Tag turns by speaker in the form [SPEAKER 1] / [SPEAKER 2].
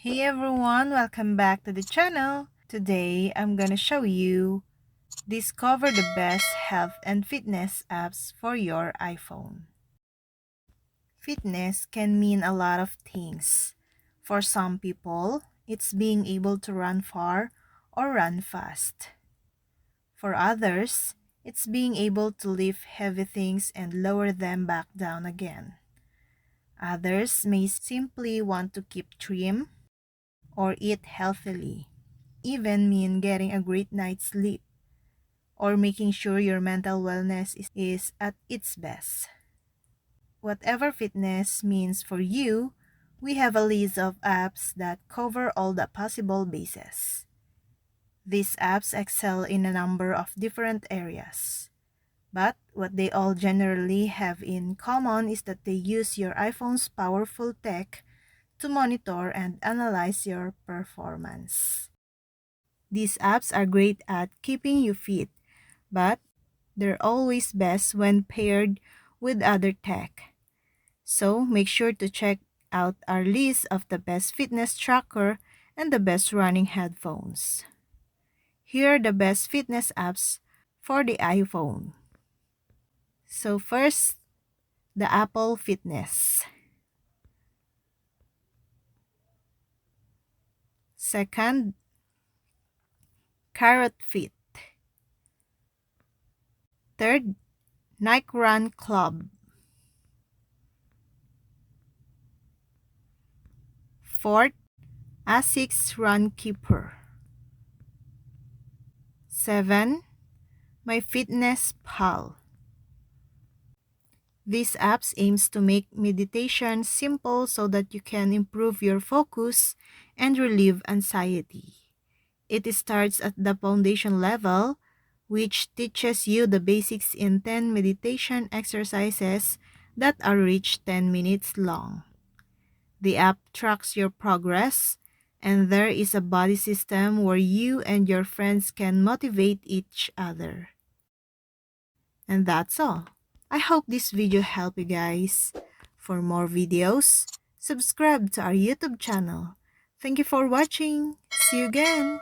[SPEAKER 1] Hey everyone, welcome back to the channel. Today, I'm gonna show you discover the best health and fitness apps for your iPhone. Fitness can mean a lot of things. For some people, it's being able to run far or run fast. For others, it's being able to lift heavy things and lower them back down again. Others may simply want to keep trim or eat healthily, even mean getting a great night's sleep, or making sure your mental wellness is at its best. Whatever fitness means for you, we have a list of apps that cover all the possible bases. These apps excel in a number of different areas, but what they all generally have in common is that they use your iPhone's powerful tech to monitor and analyze your performance. These apps are great at keeping you fit, but they're always best when paired with other tech. So make sure to check out our list of the best fitness tracker and the best running headphones. Here are the best fitness apps for the iPhone. So first, the Apple Fitness. Second, Carrot Fit. Third, Nike Run Club. Fourth, ASICS Run Keeper. 7. MyFitnessPal. These apps aims to make meditation simple so that you can improve your focus and relieve anxiety. It starts at the foundation level, which teaches you the basics in 10 meditation exercises that are each 10 minutes long. The app tracks your progress, and there is a buddy system where you and your friends can motivate each other. And that's all. I hope this video helped you guys. For more videos, subscribe to our YouTube channel. Thank you for watching. See you again.